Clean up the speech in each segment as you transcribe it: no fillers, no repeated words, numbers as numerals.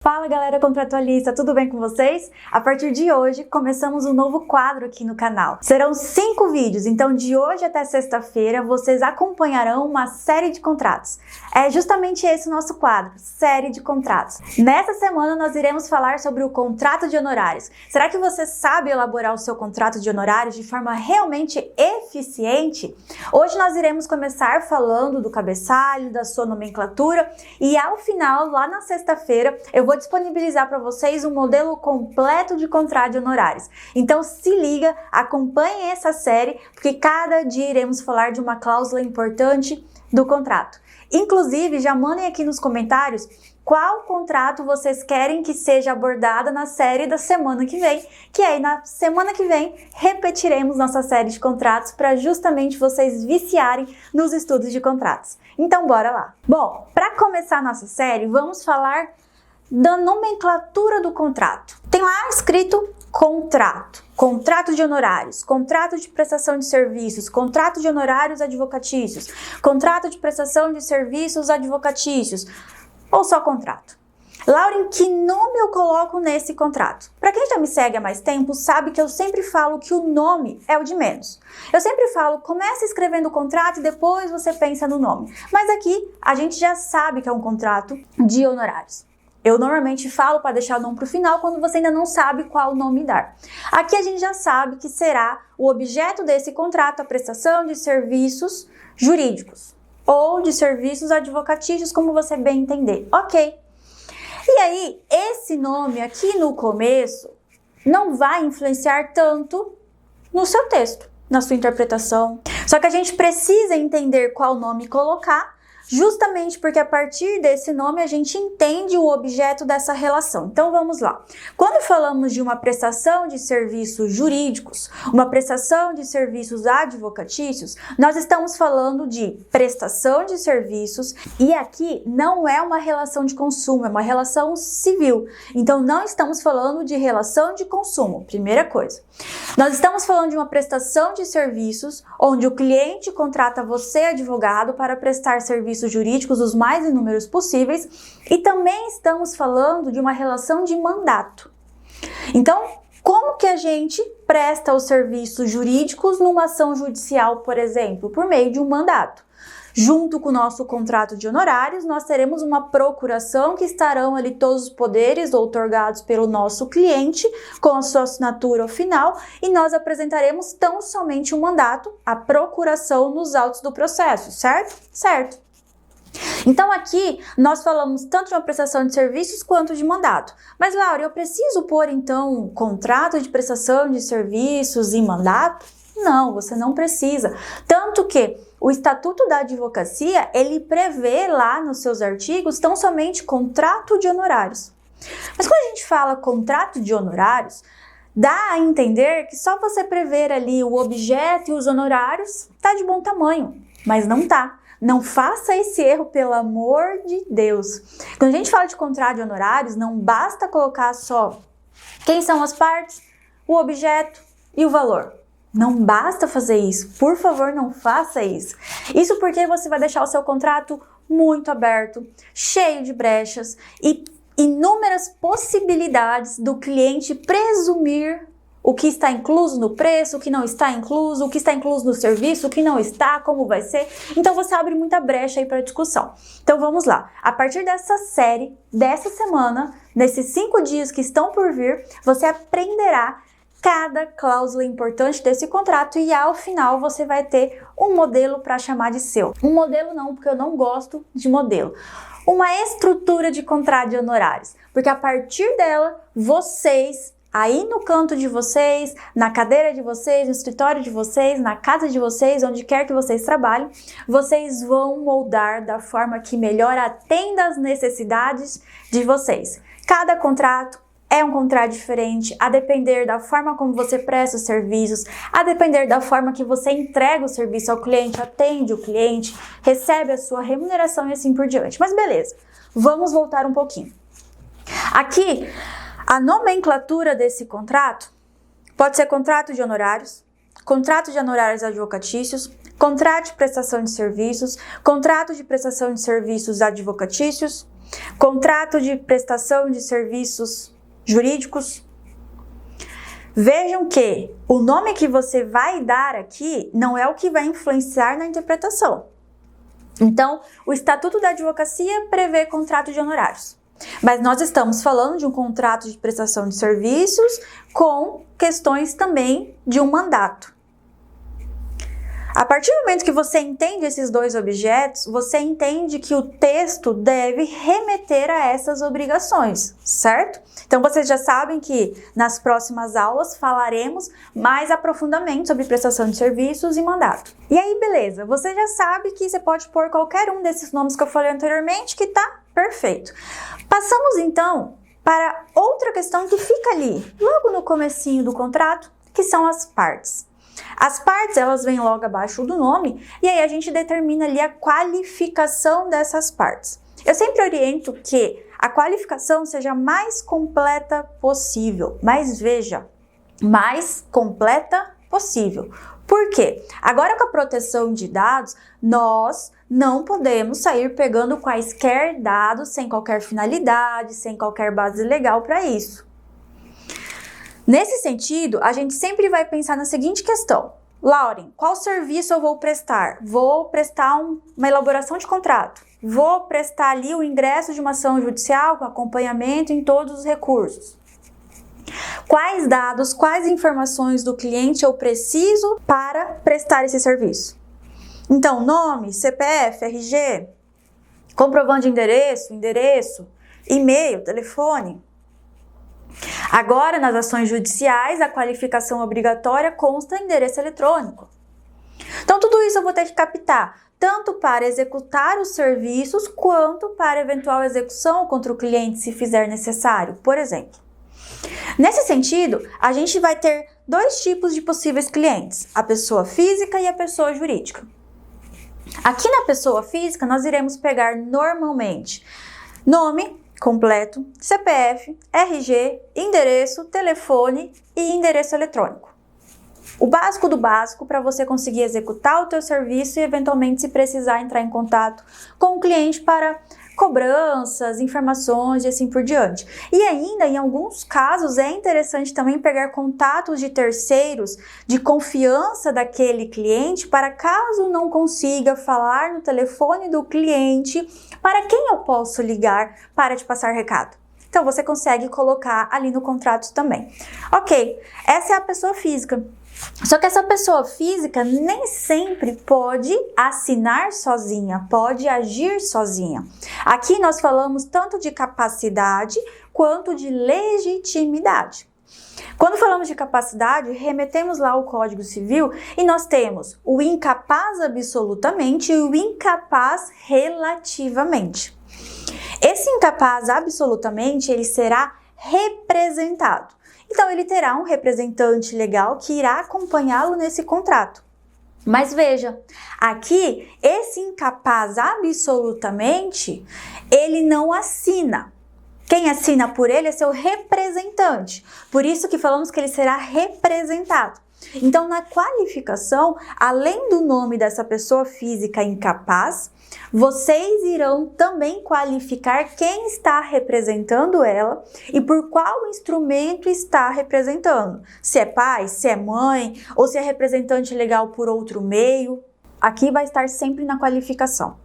Fala galera contratualista, tudo bem com vocês? A partir de hoje começamos um novo quadro aqui no canal. Serão 5 vídeos, então de hoje até sexta-feira vocês acompanharão uma série de contratos. É justamente esse o nosso quadro, série de contratos. Nessa semana nós iremos falar sobre o contrato de honorários. Será que você sabe elaborar o seu contrato de honorários de forma realmente eficiente? Hoje nós iremos começar falando do cabeçalho, da sua nomenclatura e ao final, lá na sexta-feira, eu vou disponibilizar para vocês um modelo completo de contrato de honorários. Então se liga, acompanhe essa série, porque cada dia iremos falar de uma cláusula importante do contrato. Inclusive, já mandem aqui nos comentários qual contrato vocês querem que seja abordada na série da semana que vem, que aí na semana que vem repetiremos nossa série de contratos para justamente vocês viciarem nos estudos de contratos. Então bora lá! Bom, para começar nossa série, vamos falar da nomenclatura do contrato. Tem lá escrito contrato, contrato de honorários, contrato de prestação de serviços, contrato de honorários advocatícios, contrato de prestação de serviços advocatícios, ou só contrato. Lauren, que nome eu coloco nesse contrato? Para quem já me segue há mais tempo, sabe que eu sempre falo que o nome é o de menos. Eu sempre falo, começa escrevendo o contrato e depois você pensa no nome. Mas aqui a gente já sabe que é um contrato de honorários. Eu normalmente falo para deixar o nome para o final quando você ainda não sabe qual nome dar. Aqui a gente já sabe que será o objeto desse contrato a prestação de serviços jurídicos ou de serviços advocatícios, como você bem entender. Ok. E aí, esse nome aqui no começo não vai influenciar tanto no seu texto, na sua interpretação. Só que a gente precisa entender qual nome colocar, justamente porque a partir desse nome a gente entende o objeto dessa relação. Então vamos lá. Quando falamos de uma prestação de serviços jurídicos, uma prestação de serviços advocatícios, nós estamos falando de prestação de serviços e aqui não é uma relação de consumo, é uma relação civil. Então não estamos falando de relação de consumo, primeira coisa. Nós estamos falando de uma prestação de serviços onde o cliente contrata você, advogado, para prestar serviços jurídicos os mais inúmeros possíveis, e também estamos falando de uma relação de mandato. Então, como que a gente presta os serviços jurídicos numa ação judicial, por exemplo? Por meio de um mandato. Junto com o nosso contrato de honorários, nós teremos uma procuração que estarão ali todos os poderes outorgados pelo nosso cliente com a sua assinatura ao final, e nós apresentaremos tão somente um mandato, a procuração nos autos do processo, certo? Certo. Então aqui nós falamos tanto de uma prestação de serviços quanto de mandato. Mas Laura, eu preciso pôr então contrato de prestação de serviços e mandato? Não, você não precisa. Tanto que o Estatuto da Advocacia, ele prevê lá nos seus artigos tão somente contrato de honorários. Mas quando a gente fala contrato de honorários, dá a entender que só você prever ali o objeto e os honorários tá de bom tamanho, mas não tá. Não faça esse erro, pelo amor de Deus. Quando a gente fala de contrato de honorários, não basta colocar só quem são as partes, o objeto e o valor. Não basta fazer isso. Por favor, não faça isso. Isso porque você vai deixar o seu contrato muito aberto, cheio de brechas e inúmeras possibilidades do cliente presumir o que está incluso no preço, o que não está incluso, o que está incluso no serviço, o que não está, como vai ser. Então você abre muita brecha aí para discussão. Então vamos lá. A partir dessa série, dessa semana, nesses 5 dias que estão por vir, você aprenderá cada cláusula importante desse contrato e ao final você vai ter um modelo para chamar de seu. Um modelo não, porque eu não gosto de modelo. Uma estrutura de contrato de honorários, porque a partir dela, vocês, aí no canto de vocês, na cadeira de vocês, no escritório de vocês, na casa de vocês, onde quer que vocês trabalhem, vocês vão moldar da forma que melhor atenda às necessidades de vocês. Cada contrato é um contrato diferente, a depender da forma como você presta os serviços, a depender da forma que você entrega o serviço ao cliente, atende o cliente, recebe a sua remuneração e assim por diante. Mas beleza, vamos voltar um pouquinho. Aqui, a nomenclatura desse contrato pode ser contrato de honorários advocatícios, contrato de prestação de serviços advocatícios, Contrato de prestação de serviços jurídicos. Vejam que o nome que você vai dar aqui não é o que vai influenciar na interpretação. Então, o Estatuto da Advocacia prevê contrato de honorários. Mas nós estamos falando de um contrato de prestação de serviços com questões também de um mandato. A partir do momento que você entende esses dois objetos, você entende que o texto deve remeter a essas obrigações, certo? Então, vocês já sabem que nas próximas aulas falaremos mais aprofundamento sobre prestação de serviços e mandato. E aí, beleza, você já sabe que você pode pôr qualquer um desses nomes que eu falei anteriormente, que tá perfeito. Passamos, então, para outra questão que fica ali, logo no comecinho do contrato, que são as partes. As partes, elas vêm logo abaixo do nome, e aí a gente determina ali a qualificação dessas partes. Eu sempre oriento que a qualificação seja a mais completa possível, mas veja, mais completa possível. Por quê? Agora com a proteção de dados, nós não podemos sair pegando quaisquer dados sem qualquer finalidade, sem qualquer base legal para isso. Nesse sentido, a gente sempre vai pensar na seguinte questão. Lauren, qual serviço eu vou prestar? Vou prestar uma elaboração de contrato. Vou prestar ali o ingresso de uma ação judicial com acompanhamento em todos os recursos. Quais dados, quais informações do cliente eu preciso para prestar esse serviço? Então, nome, CPF, RG, comprovante de endereço, e-mail, telefone. Agora, nas ações judiciais, a qualificação obrigatória consta em endereço eletrônico. Então, tudo isso eu vou ter que captar, tanto para executar os serviços, quanto para eventual execução contra o cliente, se fizer necessário, por exemplo. Nesse sentido, a gente vai ter dois tipos de possíveis clientes, a pessoa física e a pessoa jurídica. Aqui na pessoa física, nós iremos pegar normalmente nome completo, CPF, RG, endereço, telefone e endereço eletrônico. O básico do básico para você conseguir executar o teu serviço e eventualmente, se precisar, entrar em contato com o cliente para cobranças, informações e assim por diante. E ainda, em alguns casos, é interessante também pegar contatos de terceiros de confiança daquele cliente para, caso não consiga falar no telefone do cliente, para quem eu posso ligar para te passar recado. Então, você consegue colocar ali no contrato também. Ok, essa é a pessoa física. Só que essa pessoa física nem sempre pode assinar sozinha, pode agir sozinha. Aqui nós falamos tanto de capacidade quanto de legitimidade. Quando falamos de capacidade, remetemos lá ao Código Civil e nós temos o incapaz absolutamente e o incapaz relativamente. Esse incapaz absolutamente, ele será representado. Então, ele terá um representante legal que irá acompanhá-lo nesse contrato. Mas veja, aqui, esse incapaz absolutamente, ele não assina. Quem assina por ele é seu representante. Por isso que falamos que ele será representado. Então, na qualificação, além do nome dessa pessoa física incapaz, vocês irão também qualificar quem está representando ela e por qual instrumento está representando. Se é pai, se é mãe ou se é representante legal por outro meio. Aqui vai estar sempre na qualificação.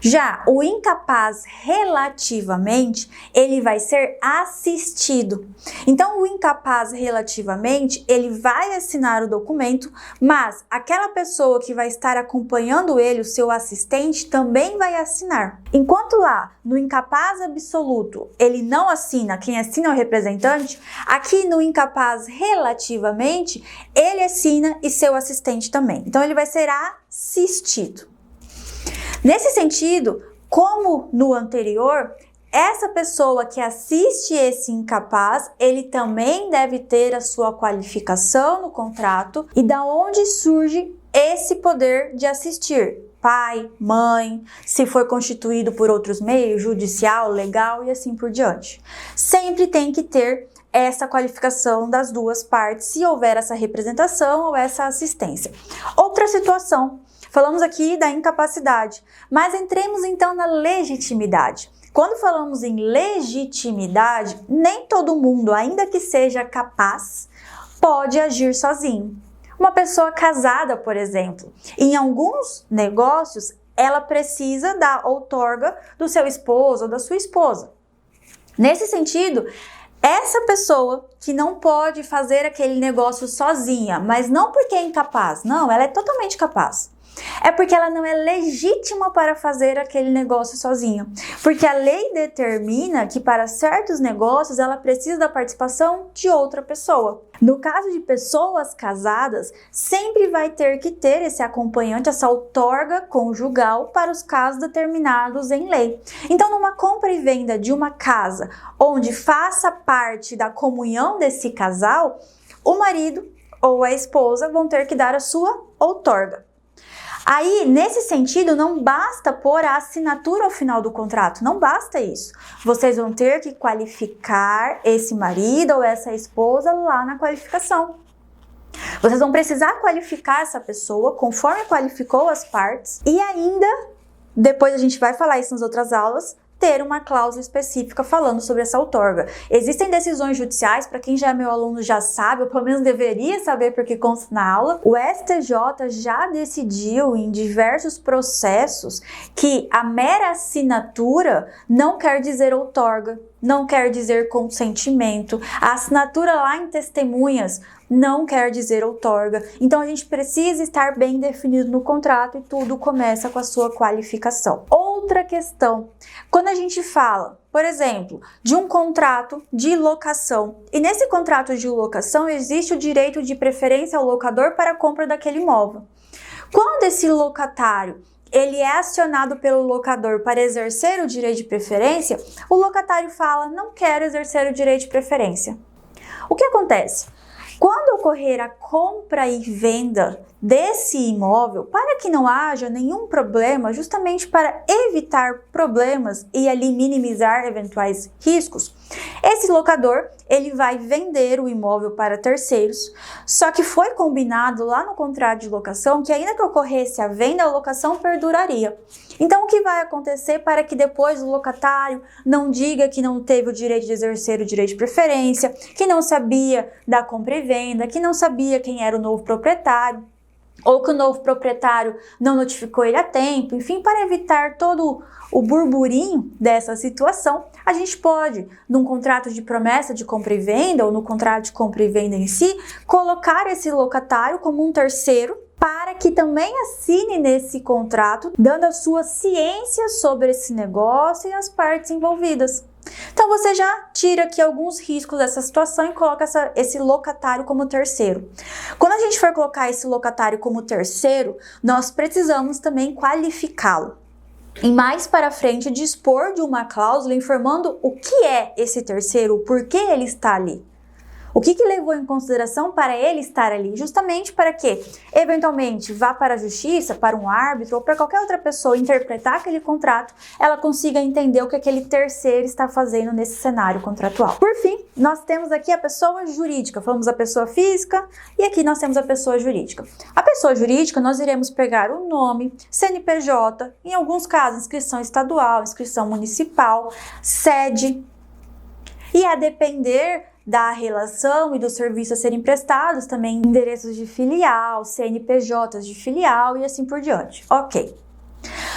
Já o incapaz relativamente, ele vai ser assistido. Então, o incapaz relativamente, ele vai assinar o documento, mas aquela pessoa que vai estar acompanhando ele, o seu assistente, também vai assinar. Enquanto lá, no incapaz absoluto, ele não assina, quem assina é o representante, aqui no incapaz relativamente, ele assina e seu assistente também. Então, ele vai ser assistido. Nesse sentido, como no anterior, essa pessoa que assiste esse incapaz, ele também deve ter a sua qualificação no contrato e da onde surge esse poder de assistir. Pai, mãe, se for constituído por outros meios, judicial, legal e assim por diante. Sempre tem que ter essa qualificação das duas partes, se houver essa representação ou essa assistência. Outra situação. Falamos aqui da incapacidade, mas entremos então na legitimidade. Quando falamos em legitimidade, nem todo mundo, ainda que seja capaz, pode agir sozinho. Uma pessoa casada, por exemplo, em alguns negócios, ela precisa da outorga do seu esposo ou da sua esposa. Nesse sentido, essa pessoa que não pode fazer aquele negócio sozinha, mas não porque é incapaz, não, ela é totalmente capaz. É porque ela não é legítima para fazer aquele negócio sozinha. Porque a lei determina que para certos negócios ela precisa da participação de outra pessoa. No caso de pessoas casadas, sempre vai ter que ter esse acompanhante, essa outorga conjugal para os casos determinados em lei. Então, numa compra e venda de uma casa onde faça parte da comunhão desse casal, o marido ou a esposa vão ter que dar a sua outorga. Aí, nesse sentido, não basta pôr a assinatura ao final do contrato, não basta isso. Vocês vão ter que qualificar esse marido ou essa esposa lá na qualificação. Vocês vão precisar qualificar essa pessoa conforme qualificou as partes e ainda, depois a gente vai falar isso nas outras aulas, ter uma cláusula específica falando sobre essa outorga. Existem decisões judiciais, para quem já é meu aluno já sabe, ou pelo menos deveria saber porque consta na aula, o STJ já decidiu em diversos processos que a mera assinatura não quer dizer outorga, não quer dizer consentimento. A assinatura lá em testemunhas não quer dizer outorga. Então a gente precisa estar bem definido no contrato e tudo começa com a sua qualificação. Outra questão, quando a gente fala, por exemplo, de um contrato de locação, e nesse contrato de locação existe o direito de preferência ao locador para a compra daquele imóvel. Quando esse locatário ele é acionado pelo locador para exercer o direito de preferência, o locatário fala, não quero exercer o direito de preferência. O que acontece? Quando ocorrer a compra e venda desse imóvel, para que não haja nenhum problema, justamente para evitar problemas e ali minimizar eventuais riscos, esse locador ele vai vender o imóvel para terceiros, só que foi combinado lá no contrato de locação que ainda que ocorresse a venda, a locação perduraria. Então, o que vai acontecer para que depois o locatário não diga que não teve o direito de exercer o direito de preferência, que não sabia da compra e venda, que não sabia quem era o novo proprietário, ou que o novo proprietário não notificou ele a tempo, enfim, para evitar todo o burburinho dessa situação, a gente pode, num contrato de promessa de compra e venda, ou no contrato de compra e venda em si, colocar esse locatário como um terceiro, para que também assine nesse contrato, dando a sua ciência sobre esse negócio e as partes envolvidas. Então você já tira aqui alguns riscos dessa situação e coloca esse locatário como terceiro. Quando a gente for colocar esse locatário como terceiro, nós precisamos também qualificá-lo. E mais para frente dispor de uma cláusula informando o que é esse terceiro, o porquê ele está ali. O que levou em consideração para ele estar ali? Justamente para que, eventualmente, vá para a justiça, para um árbitro ou para qualquer outra pessoa interpretar aquele contrato, ela consiga entender o que aquele terceiro está fazendo nesse cenário contratual. Por fim, nós temos aqui a pessoa jurídica. Falamos a pessoa física e aqui nós temos a pessoa jurídica. A pessoa jurídica, nós iremos pegar o nome, CNPJ, em alguns casos, inscrição estadual, inscrição municipal, sede, e a depender da relação e do serviço a serem prestados, também endereços de filial, CNPJs de filial e assim por diante. Ok.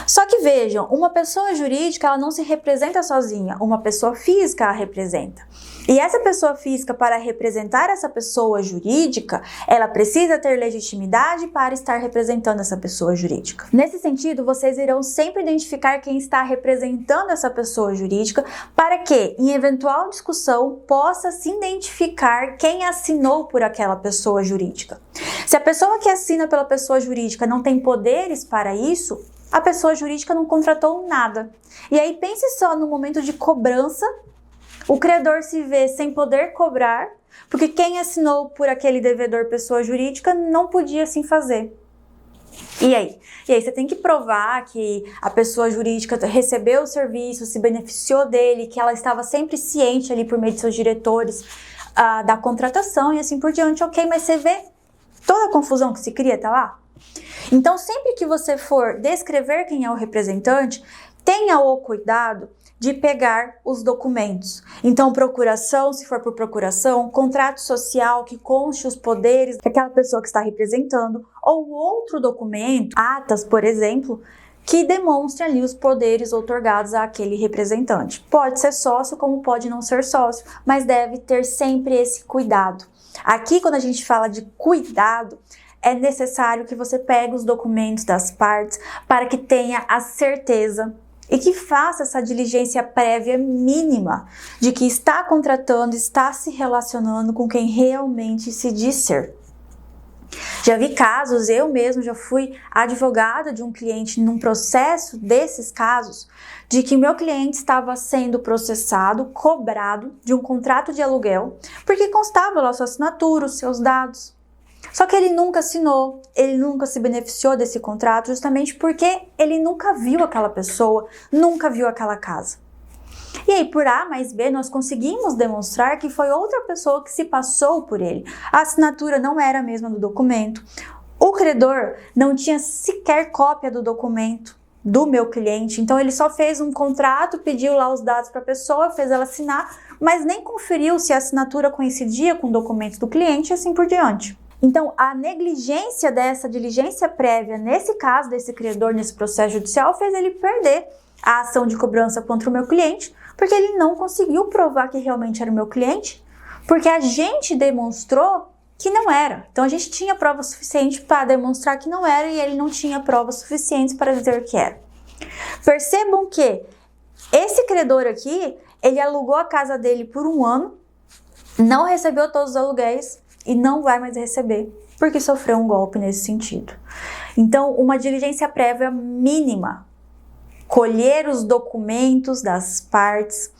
Só que vejam, uma pessoa jurídica ela não se representa sozinha, uma pessoa física a representa. E essa pessoa física, para representar essa pessoa jurídica, ela precisa ter legitimidade para estar representando essa pessoa jurídica. Nesse sentido, vocês irão sempre identificar quem está representando essa pessoa jurídica para que, em eventual discussão, possa se identificar quem assinou por aquela pessoa jurídica. Se a pessoa que assina pela pessoa jurídica não tem poderes para isso, a pessoa jurídica não contratou nada. E aí pense só no momento de cobrança, o credor se vê sem poder cobrar, porque quem assinou por aquele devedor pessoa jurídica não podia assim fazer. E aí? E aí você tem que provar que a pessoa jurídica recebeu o serviço, se beneficiou dele, que ela estava sempre ciente ali por meio de seus diretores da contratação e assim por diante. Ok, mas você vê toda a confusão que se cria, tá lá? Então, sempre que você for descrever quem é o representante, tenha o cuidado de pegar os documentos. Então, procuração, se for por procuração, contrato social que conste os poderes daquela pessoa que está representando, ou outro documento, atas, por exemplo, que demonstre ali os poderes outorgados àquele representante. Pode ser sócio, como pode não ser sócio, mas deve ter sempre esse cuidado. Aqui, quando a gente fala de cuidado, é necessário que você pegue os documentos das partes para que tenha a certeza e que faça essa diligência prévia mínima de que está contratando, está se relacionando com quem realmente se diz ser. Já vi casos, eu mesmo já fui advogada de um cliente num processo desses casos, de que meu cliente estava sendo processado, cobrado de um contrato de aluguel, porque constava lá sua assinatura, os seus dados. Só que ele nunca assinou, ele nunca se beneficiou desse contrato, justamente porque ele nunca viu aquela pessoa, nunca viu aquela casa. E aí, por A mais B, nós conseguimos demonstrar que foi outra pessoa que se passou por ele. A assinatura não era a mesma do documento, o credor não tinha sequer cópia do documento do meu cliente, então ele só fez um contrato, pediu lá os dados para a pessoa, fez ela assinar, mas nem conferiu se a assinatura coincidia com o documento do cliente e assim por diante. Então, a negligência dessa diligência prévia, nesse caso desse credor, nesse processo judicial, fez ele perder a ação de cobrança contra o meu cliente, porque ele não conseguiu provar que realmente era o meu cliente, porque a gente demonstrou que não era. Então, a gente tinha prova suficiente para demonstrar que não era e ele não tinha provas suficientes para dizer que era. Percebam que esse credor aqui, ele alugou a casa dele por 1 ano, não recebeu todos os aluguéis, e não vai mais receber, porque sofreu um golpe nesse sentido. Então, uma diligência prévia mínima, colher os documentos das partes,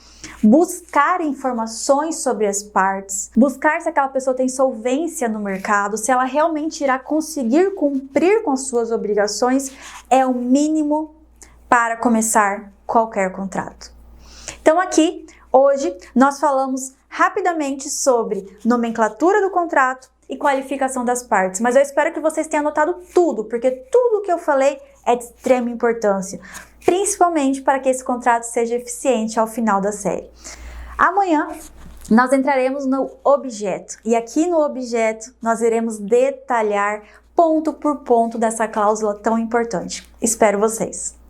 buscar informações sobre as partes, buscar se aquela pessoa tem solvência no mercado, se ela realmente irá conseguir cumprir com as suas obrigações, é o mínimo para começar qualquer contrato. Então aqui, hoje, nós falamos rapidamente sobre nomenclatura do contrato e qualificação das partes, mas eu espero que vocês tenham anotado tudo, porque tudo que eu falei é de extrema importância, principalmente para que esse contrato seja eficiente ao final da série. Amanhã nós entraremos no objeto, e aqui no objeto nós iremos detalhar ponto por ponto dessa cláusula tão importante. Espero vocês!